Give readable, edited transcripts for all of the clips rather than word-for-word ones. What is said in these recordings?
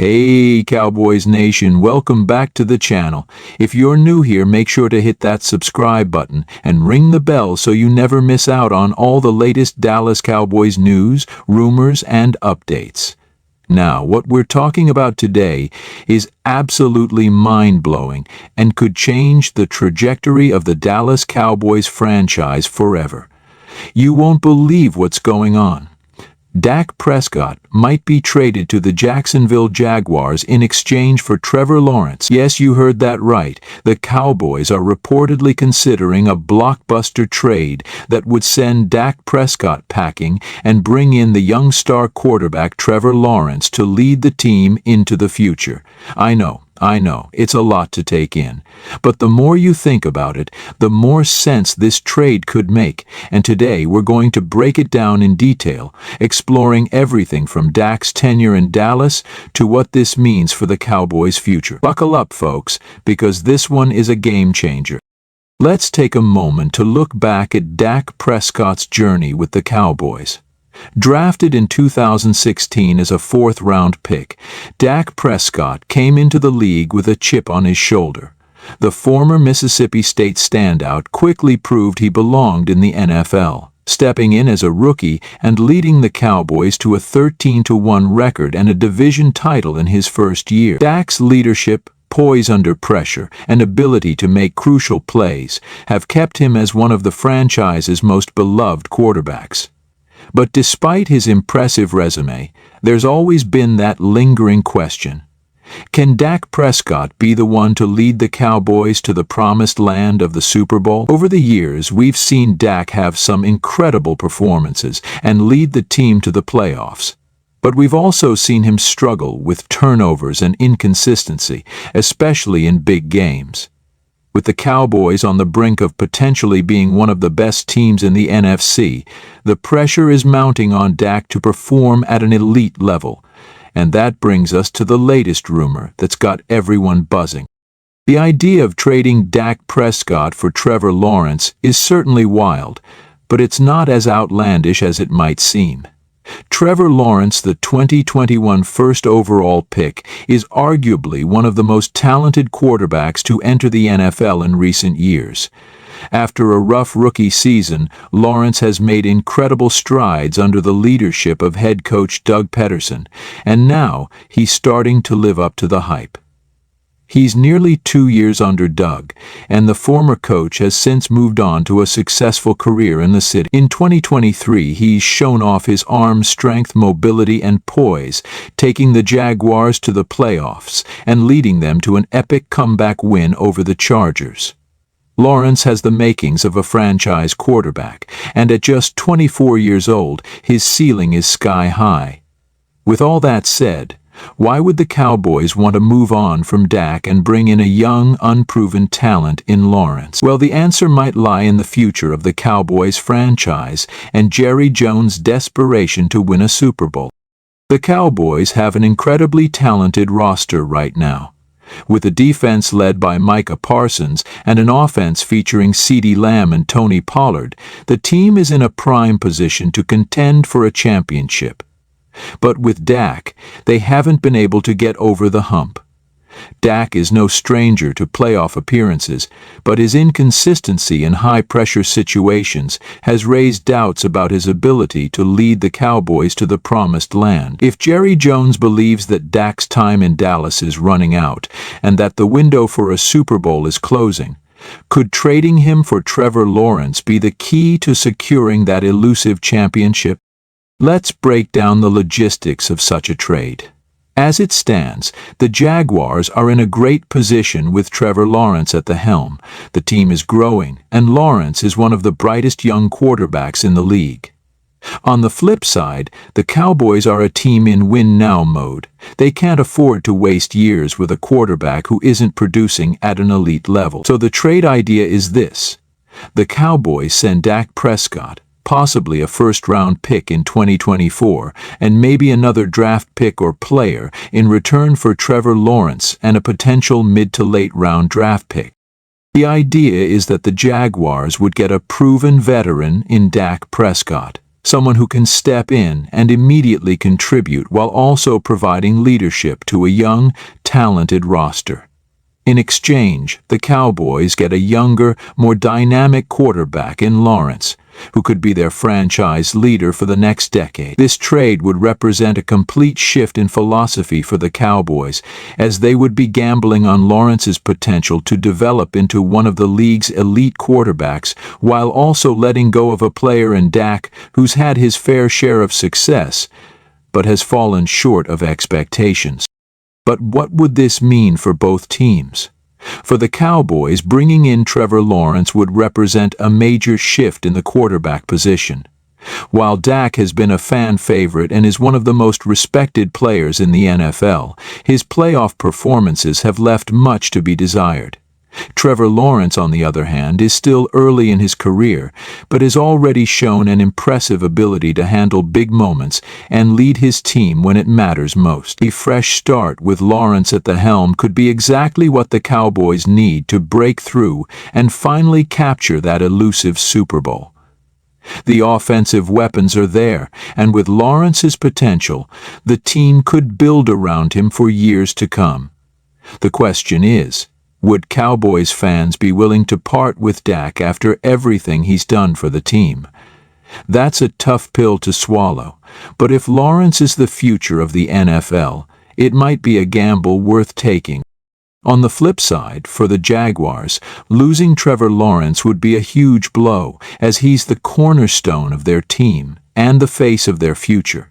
Hey Cowboys Nation, welcome back to the channel. If you're new here, make sure to hit that subscribe button and ring the bell so you never miss out on all the latest Dallas Cowboys news, rumors, and updates. Now, what we're talking about today is absolutely mind-blowing and could change the trajectory of the Dallas Cowboys franchise forever. You won't believe what's going on. Dak Prescott might be traded to the Jacksonville Jaguars in exchange for Trevor Lawrence. Yes, you heard that right. The Cowboys are reportedly considering a blockbuster trade that would send Dak Prescott packing and bring in the young star quarterback Trevor Lawrence to lead the team into the future. I know, it's a lot to take in. But the more you think about it, the more sense this trade could make. And today we're going to break it down in detail, exploring everything from Dak's tenure in Dallas to what this means for the Cowboys' future. Buckle up, folks, because this one is a game changer. Let's take a moment to look back at Dak Prescott's journey with the Cowboys. Drafted in 2016 as a fourth-round pick, Dak Prescott came into the league with a chip on his shoulder. The former Mississippi State standout quickly proved he belonged in the NFL, stepping in as a rookie and leading the Cowboys to a 13-1 record and a division title in his first year. Dak's leadership, poise under pressure, and ability to make crucial plays have kept him as one of the franchise's most beloved quarterbacks. But despite his impressive resume, there's always been that lingering question. Can Dak Prescott be the one to lead the Cowboys to the promised land of the Super Bowl? Over the years, we've seen Dak have some incredible performances and lead the team to the playoffs. But we've also seen him struggle with turnovers and inconsistency, especially in big games. With the Cowboys on the brink of potentially being one of the best teams in the NFC, the pressure is mounting on Dak to perform at an elite level. And that brings us to the latest rumor that's got everyone buzzing. The idea of trading Dak Prescott for Trevor Lawrence is certainly wild, but it's not as outlandish as it might seem. Trevor Lawrence, the 2021 first overall pick, is arguably one of the most talented quarterbacks to enter the NFL in recent years. After a rough rookie season, Lawrence has made incredible strides under the leadership of head coach Doug Peterson, and now he's starting to live up to the hype. He's nearly 2 years under Doug, and the former coach has since moved on to a successful career in the city. In 2023, he's shown off his arm strength, mobility, and poise, taking the Jaguars to the playoffs and leading them to an epic comeback win over the Chargers. Lawrence has the makings of a franchise quarterback, and at just 24 years old, his ceiling is sky high. With all that said, why would the Cowboys want to move on from Dak and bring in a young, unproven talent in Lawrence? Well, the answer might lie in the future of the Cowboys franchise and Jerry Jones' desperation to win a Super Bowl. The Cowboys have an incredibly talented roster right now. With a defense led by Micah Parsons and an offense featuring CeeDee Lamb and Tony Pollard, the team is in a prime position to contend for a championship. But with Dak, they haven't been able to get over the hump. Dak is no stranger to playoff appearances, but his inconsistency in high-pressure situations has raised doubts about his ability to lead the Cowboys to the promised land. If Jerry Jones believes that Dak's time in Dallas is running out and that the window for a Super Bowl is closing, could trading him for Trevor Lawrence be the key to securing that elusive championship? Let's break down the logistics of such a trade. As it stands, the Jaguars are in a great position with Trevor Lawrence at the helm. The team is growing, and Lawrence is one of the brightest young quarterbacks in the league. On the flip side, the Cowboys are a team in win-now mode. They can't afford to waste years with a quarterback who isn't producing at an elite level. So the trade idea is this. The Cowboys send Dak Prescott, possibly a first-round pick in 2024, and maybe another draft pick or player in return for Trevor Lawrence and a potential mid-to-late-round draft pick. The idea is that the Jaguars would get a proven veteran in Dak Prescott. someone who can step in and immediately contribute while also providing leadership to a young, talented roster. In exchange, the Cowboys get a younger, more dynamic quarterback in Lawrence, who could be their franchise leader for the next decade. This trade would represent a complete shift in philosophy for the Cowboys, as they would be gambling on Lawrence's potential to develop into one of the league's elite quarterbacks, while also letting go of a player in Dak who's had his fair share of success, but has fallen short of expectations. But what would this mean for both teams? For the Cowboys, bringing in Trevor Lawrence would represent a major shift in the quarterback position. While Dak has been a fan favorite and is one of the most respected players in the NFL, his playoff performances have left much to be desired. Trevor Lawrence, on the other hand, is still early in his career, but has already shown an impressive ability to handle big moments and lead his team when it matters most. A fresh start with Lawrence at the helm could be exactly what the Cowboys need to break through and finally capture that elusive Super Bowl. The offensive weapons are there, and with Lawrence's potential, the team could build around him for years to come. The question is, would Cowboys fans be willing to part with Dak after everything he's done for the team? That's a tough pill to swallow, but if Lawrence is the future of the NFL, it might be a gamble worth taking. On the flip side, for the Jaguars, losing Trevor Lawrence would be a huge blow, as he's the cornerstone of their team and the face of their future.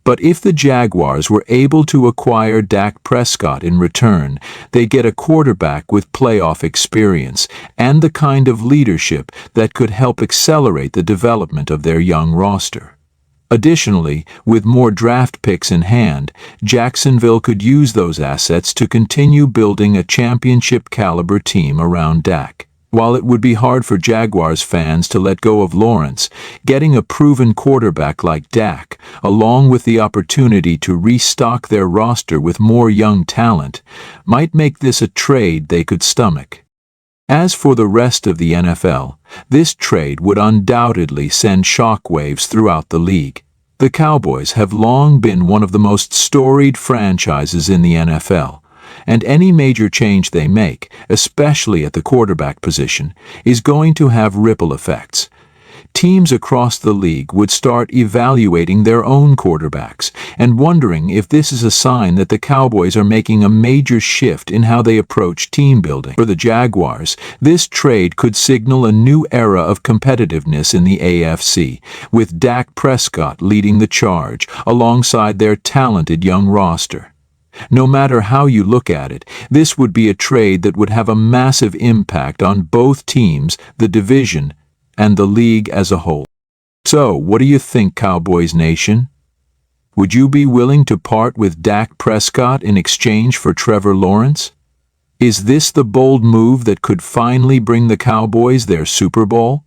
But if the Jaguars were able to acquire Dak Prescott in return, they get a quarterback with playoff experience and the kind of leadership that could help accelerate the development of their young roster. Additionally, with more draft picks in hand, Jacksonville could use those assets to continue building a championship-caliber team around Dak. While it would be hard for Jaguars fans to let go of Lawrence, getting a proven quarterback like Dak, along with the opportunity to restock their roster with more young talent, might make this a trade they could stomach. As for the rest of the NFL, this trade would undoubtedly send shockwaves throughout the league. The Cowboys have long been one of the most storied franchises in the NFL. And any major change they make, especially at the quarterback position, is going to have ripple effects. Teams across the league would start evaluating their own quarterbacks and wondering if this is a sign that the Cowboys are making a major shift in how they approach team building. For the Jaguars, this trade could signal a new era of competitiveness in the AFC, with Dak Prescott leading the charge alongside their talented young roster. No matter how you look at it, this would be a trade that would have a massive impact on both teams, the division, and the league as a whole. So, what do you think, Cowboys Nation? Would you be willing to part with Dak Prescott in exchange for Trevor Lawrence? Is this the bold move that could finally bring the Cowboys their Super Bowl?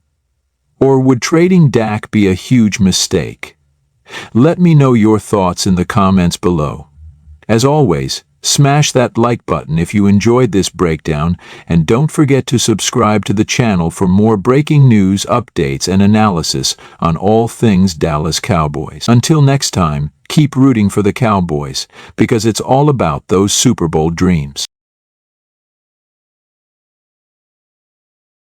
Or would trading Dak be a huge mistake? Let me know your thoughts in the comments below. As always, smash that like button if you enjoyed this breakdown, and don't forget to subscribe to the channel for more breaking news, updates, and analysis on all things Dallas Cowboys. Until next time, keep rooting for the Cowboys, because it's all about those Super Bowl dreams.